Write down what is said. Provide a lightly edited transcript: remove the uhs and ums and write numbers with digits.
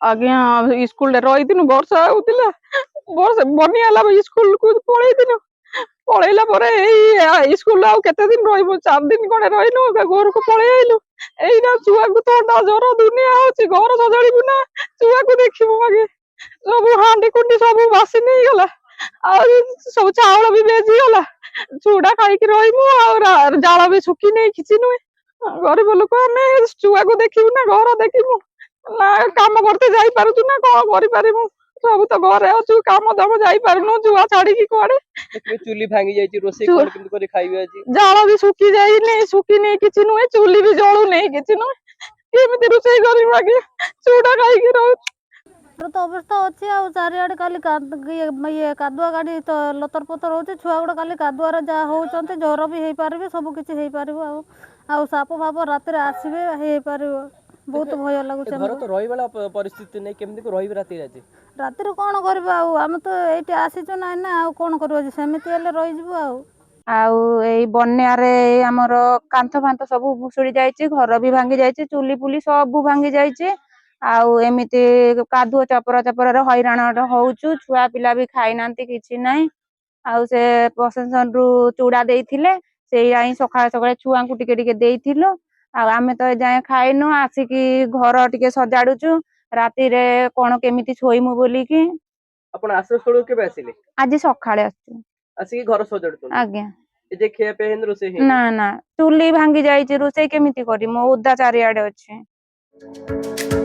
आज्ञा स्कूल रही वर्षा होता बनिया स्कूल को पलैन पलैला स्कूल आउ केते दिन रही 4 दिन खंडे रहीनु घर को पलि आइलु एईना छुआ को थंडा ज्वर दुनिया होची घर सजाड़ू ना छुआ को देखिबु आगे सब हांडी कुंडी सब बासी नहीं गला सब चाउल भी बेजी गला चूड़ा खाई रही जाल भी सुखी नहीं किसी नुहे गरीब लोक आम छुआ को देखू ना घर देखू ना कम करते जापर ना कौन कर सब तो घरे अच्छु कम दाम जापारनु छुआ छाड़ी कड़े चुली भांगी जाई रोसे कोन किंतु करी खाइबे आज जाल भी सुखी जाई नहीं सुखी नहीं किसी नुहे चुली भी जलू नहीं किसी नुहे केमिति रोसे करी आगे चूड़ा खाई रह तो अवस्था अच्छी आ चारिआडे काली ये कादुआ गाड़ी तो लतर पतर होचे छुआ गुड़ा काली कादुआर जहाँ होचंते ज्वर भी हो पारे सब किसी हो पार आ साप फाप रात आसबे हो पार बहुत भय लगुचे घर तो रही वाला परिस्थिति नहीं केमती को रही राति राति रातिर कौन करबा आम तो ये आसीचु ना ना आ कौन कर सेमती हेले रही आई बन्यारे आमर कांथ फांथ सब भुशुड़ी जाइए घर भी भांगी जाइए चुली पुली सब भांगी जाइए आउ एमिति कादुଅ चपर चपर हैराण होउचु छुआ पिला भी खाई नांती किछि नाही आउ से प्रशासन रु चूड़ा देइथिले सेया ही सकाळ सकाळ छुआ को टिके टिके देइथिलो आ आमे तो जाय खाइनु आसिकी घर टिके सजाडुचु राति रे कोन केमिति छोइमु बोली कि आपण आश्रयस्थल केबे आसिले आज सकाळे आसु आसिकी घर सजाडुचु आज्ञा ए जे खेया पे हेन रोसे ना ना चुली भांगी जाइछि रोसे केमिति करी मो उद्दा चारिआडे अछि।